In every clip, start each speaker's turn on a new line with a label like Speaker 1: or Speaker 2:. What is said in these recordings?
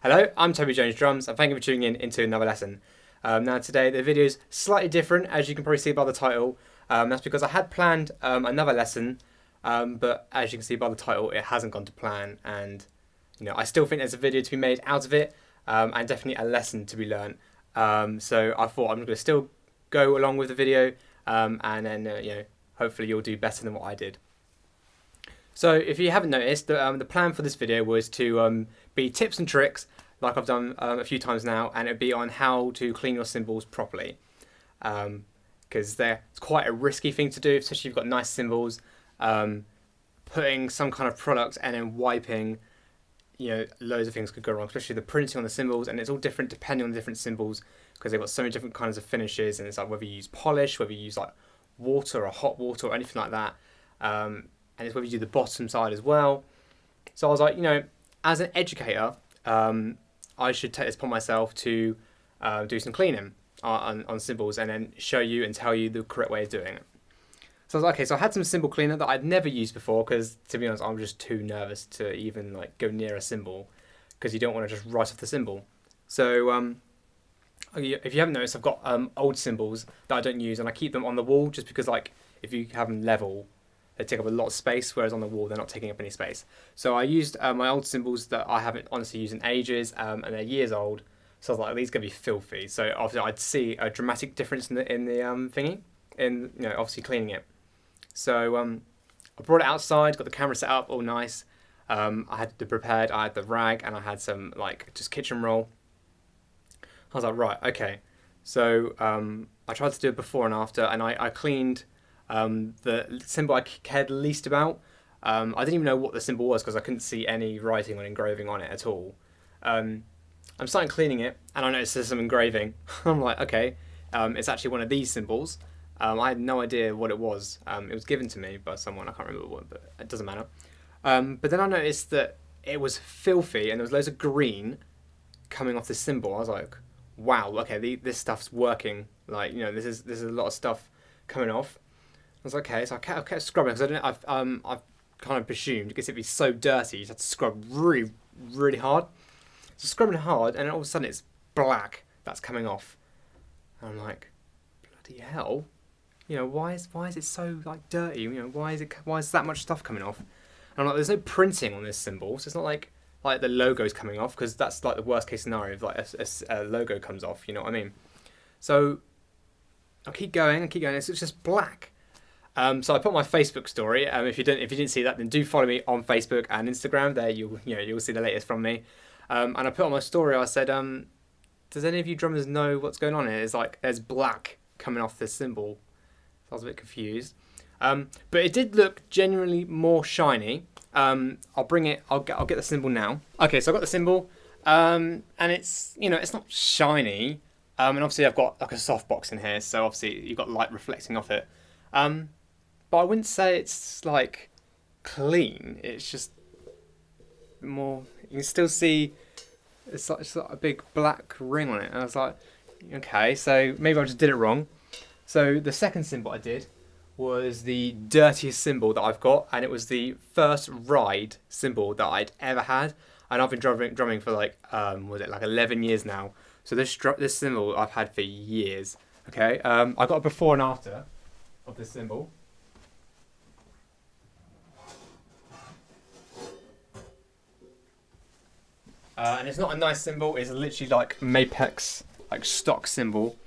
Speaker 1: Hello, I'm TobyJonesDrums and thank you for tuning in into another lesson. Now today the video is slightly different, as you can probably see by the title. That's because I had planned another lesson, but as you can see by the title it hasn't gone to plan, and I still think there's a video to be made out of it, and definitely a lesson to be learned. So I thought I'm going to still go along with the video, and then hopefully you'll do better than what I did. So if you haven't noticed, the plan for this video was to be tips and tricks, like I've done a few times now, and it'd be on how to clean your cymbals properly. Because it's quite a risky thing to do, especially if you've got nice cymbals. Putting some kind of product and then wiping, loads of things could go wrong, especially the printing on the cymbals, and it's all different depending on the different cymbals, because they've got so many different kinds of finishes, and it's like whether you use polish, whether you use like water or hot water or anything like that. And it's whether you do the bottom side as well. So I was like, as an educator, I should take this upon myself to do some cleaning on cymbals and then show you and tell you the correct way of doing it. So I was like, okay, so I had some cymbal cleaner that I'd never used before, because to be honest, I'm just too nervous to even like go near a cymbal, because you don't want to just write off the cymbal. So if you haven't noticed, I've got old cymbals that I don't use, and I keep them on the wall just because, like, if you have them level, they take up a lot of space, whereas on the wall they're not taking up any space. So I used my old cymbals that I haven't honestly used in ages, and they're years old. So I was like, these are gonna be filthy. So obviously I'd see a dramatic difference in the thingy, in obviously cleaning it. So I brought it outside, got the camera set up, all nice. I had it prepared. I had the rag, and I had some like just kitchen roll. I was like, right, okay. So I tried to do it before and after, and I cleaned the cymbal I cared least about. I didn't even know what the cymbal was because I couldn't see any writing or engraving on it at all. I'm starting cleaning it, and I noticed there's some engraving. I'm like, okay, it's actually one of these cymbals. I had no idea what it was. It was given to me by someone, I can't remember what, but it doesn't matter. But then I noticed that it was filthy, and there was loads of green coming off this cymbal. I was like, wow, okay, this stuff's working. Like, this is a lot of stuff coming off. I was like, okay, so I kept scrubbing, because I've kind of presumed, because it'd be so dirty, you just have to scrub really, really hard. So scrubbing hard, and then all of a sudden it's black that's coming off. And I'm like, bloody hell, why is it so like dirty? Why is that much stuff coming off? And I'm like, there's no printing on this cymbal, so it's not like the logo's coming off, because that's like the worst case scenario if like a logo comes off. You know what I mean? So I keep going. It's just black. So I put my Facebook story. If you didn't see that, then do follow me on Facebook and Instagram. There you'll see the latest from me. And I put on my story. I said, does any of you drummers know what's going on here? It's like there's black coming off this cymbal. So I was a bit confused. But it did look genuinely more shiny. I'll get the cymbal now. Okay, so I got the cymbal, and it's it's not shiny. And obviously I've got like a soft box in here, so obviously you've got light reflecting off it. But I wouldn't say it's like clean. It's just more. You can still see it's like a big black ring on it. And I was like, okay, so maybe I just did it wrong. So the second cymbal I did was the dirtiest cymbal that I've got, and it was the first ride cymbal that I'd ever had. And I've been drumming for like 11 years now. So this cymbal I've had for years. Okay, I got a before and after of this cymbal. And it's not a nice cymbal. It's literally like Mapex, like stock cymbal.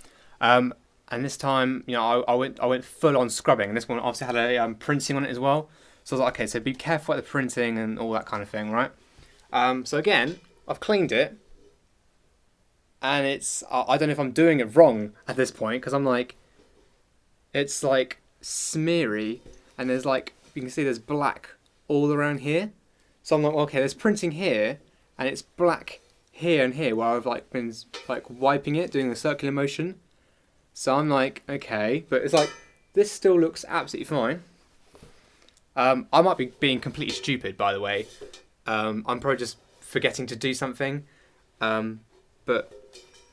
Speaker 1: And this time, I went full on scrubbing. And this one obviously had a printing on it as well. So I was like, okay, so be careful with the printing and all that kind of thing, right? So again, I've cleaned it. And it's, I don't know if I'm doing it wrong at this point, because I'm like, it's like smeary, and there's like, you can see there's black all around here. So I'm like, well, okay, there's printing here, and it's black here and here, where I've like been like wiping it, doing the circular motion. So I'm like, okay, but it's like, this still looks absolutely fine. I might be being completely stupid, by the way. I'm probably just forgetting to do something. But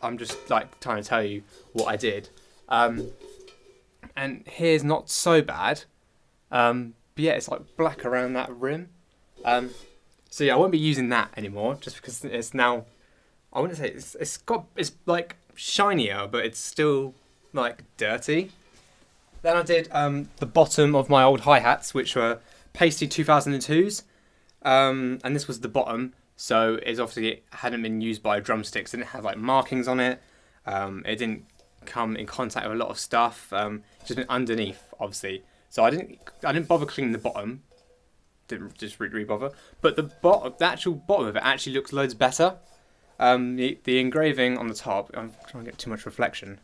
Speaker 1: I'm just like trying to tell you what I did. And here's not so bad. But yeah, it's like black around that rim. So yeah, I won't be using that anymore, just because it's now I wouldn't say it's like shinier, but it's still like dirty. Then I did the bottom of my old hi-hats, which were pasty 2002s, and this was the bottom. So it obviously hadn't been used by drumsticks. It didn't have like markings on it. It didn't come in contact with a lot of stuff. Just been underneath, obviously. So I didn't bother cleaning the bottom. Didn't just really bother. But the actual bottom of it actually looks loads better. The engraving on the top. I'm trying to get too much reflection.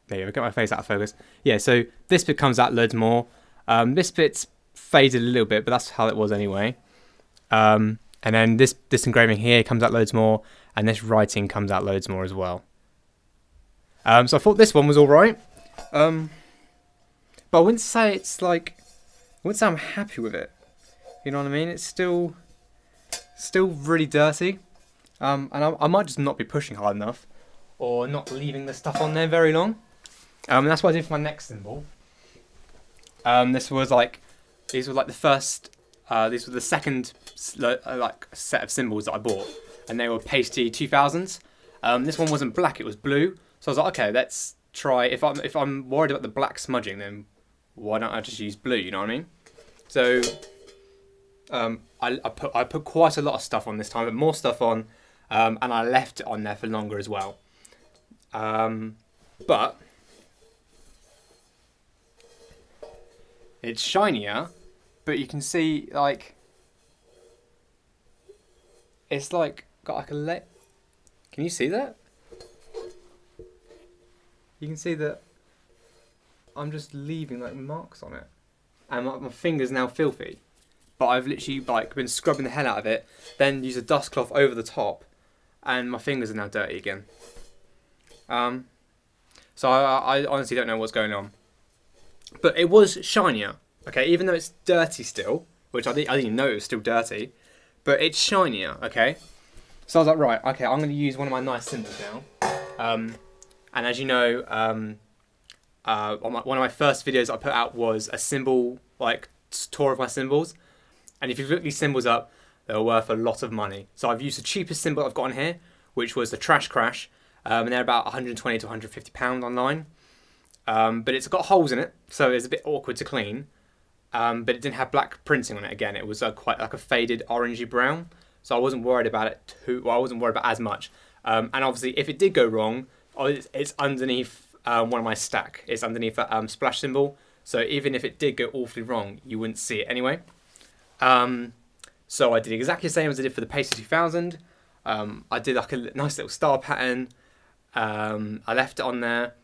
Speaker 1: There you go. Get my face out of focus. Yeah. So this bit comes out loads more. This bit's faded a little bit, but that's how it was anyway. And then this engraving here comes out loads more, and this writing comes out loads more as well. So I thought this one was all right, but I wouldn't say it's like, I wouldn't say I'm happy with it. You know what I mean? It's still really dirty, and I might just not be pushing hard enough, or not leaving the stuff on there very long. And that's what I did for my next cymbal. These were like the first. These were the second like set of cymbals that I bought, and they were pasty 2000s. This one wasn't black; it was blue. So I was like, okay, let's try. If I'm worried about the black smudging, then why don't I just use blue? You know what I mean? So I put quite a lot of stuff on this time, but more stuff on, and I left it on there for longer as well. But it's shinier. But you can see, like, it's like got like a Can you see that? You can see that I'm just leaving like marks on it, and my finger's now filthy. But I've literally like been scrubbing the hell out of it, then use a dust cloth over the top, and my fingers are now dirty again. So I honestly don't know what's going on. But it was shinier. Okay, even though it's dirty still, which I didn't even know it was still dirty, but it's shinier, okay? So I was like, right, okay, I'm going to use one of my nice cymbals now. And as you know, one of my first videos I put out was a cymbal, like, tour of my cymbals. And if you look these cymbals up, they're worth a lot of money. So I've used the cheapest cymbal I've got on here, which was the Trash Crash. And they're about 120 to 150 pounds online. But it's got holes in it, so it's a bit awkward to clean. But it didn't have black printing on it again. It was quite like a faded orangey brown. So I wasn't worried about it I wasn't worried about as much. And obviously, if it did go wrong, it's underneath one of my stack. It's underneath a splash cymbal. So even if it did go awfully wrong, you wouldn't see it anyway. So I did exactly the same as I did for the Pasty 2000. I did like a nice little star pattern. I left it on there.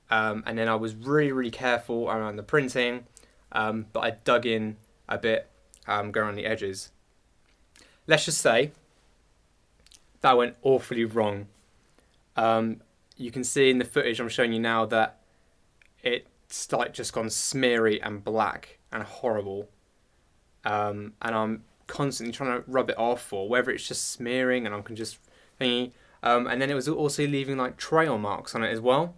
Speaker 1: And then I was really, really careful around the printing. But I dug in a bit, going around the edges. Let's just say that went awfully wrong. You can see in the footage I'm showing you now that it's like just gone smeary and black and horrible. And I'm constantly trying to rub it off, or whether it's just smearing and I can just thingy. And then it was also leaving like trail marks on it as well.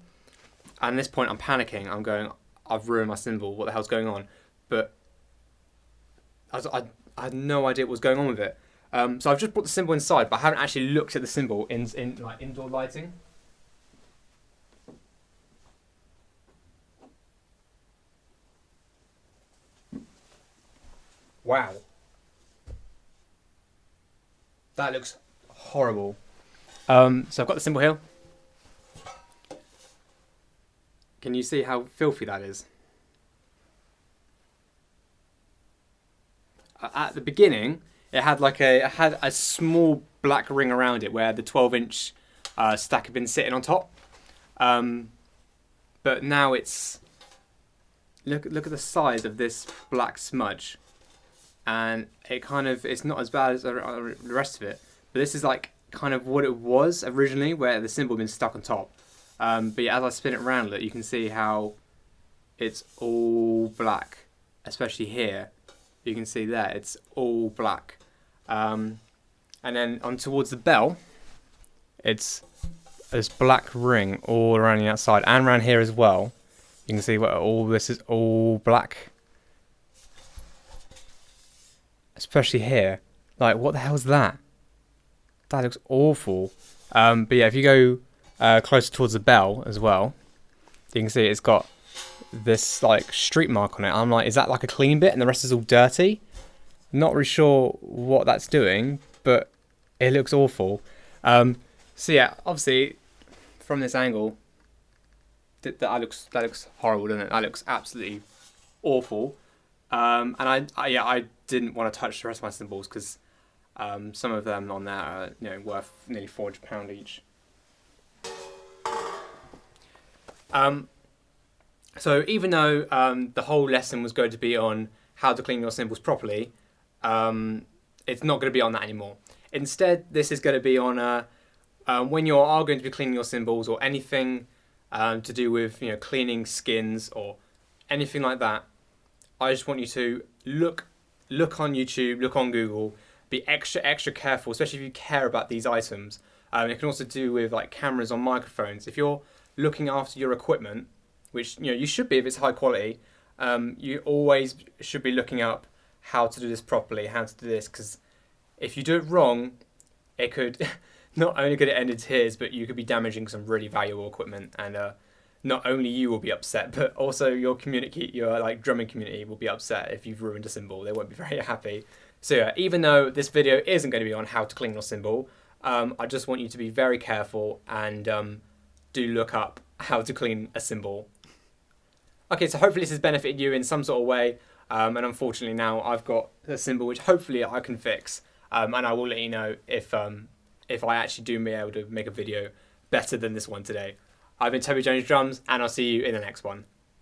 Speaker 1: And at this point I'm panicking. I'm going, I've ruined my cymbal. What the hell's going on? But I had no idea what was going on with it. So I've just brought the cymbal inside, but I haven't actually looked at the cymbal in like indoor lighting. Wow. That looks horrible. So I've got the cymbal here. Can you see how filthy that is? At the beginning, it had a small black ring around it where the 12-inch stack had been sitting on top. But now it's look at the size of this black smudge, and it's not as bad as the rest of it. But this is like kind of what it was originally, where the cymbal had been stuck on top. But yeah, as I spin it around, look, you can see how it's all black, especially here. You can see there, it's all black. And then on towards the bell, it's this black ring all around the outside and around here as well. You can see what all this is all black. Especially here. Like, what the hell's that? That looks awful. But yeah, if you go closer towards the bell as well, you can see it's got this like streak mark on it. I'm like, is that like a clean bit and the rest is all dirty? Not really sure what that's doing, but it looks awful. So yeah, obviously from this angle, that looks horrible, doesn't it? That looks absolutely awful. And I didn't want to touch the rest of my cymbals because some of them on there are worth nearly £400 each. So even though the whole lesson was going to be on how to clean your cymbals properly, it's not going to be on that anymore. Instead, this is going to be on when you are going to be cleaning your cymbals or anything to do with cleaning skins or anything like that. I just want you to look on YouTube, look on Google, be extra careful, especially if you care about these items. It can also do with like cameras on microphones. If you're looking after your equipment, which you should be if it's high quality, you always should be looking up how to do this properly, how to do this, because if you do it wrong, it could not only could it end in tears, but you could be damaging some really valuable equipment, and not only you will be upset, but also your community, your like drumming community, will be upset if you've ruined a cymbal. They won't be very happy. So yeah, even though this video isn't going to be on how to clean your cymbal, I just want you to be very careful and do look up how to clean a cymbal. Okay, so hopefully this has benefited you in some sort of way, and unfortunately now I've got a cymbal which hopefully I can fix, and I will let you know if I actually do be able to make a video better than this one today. I've been Toby Jones Drums, and I'll see you in the next one.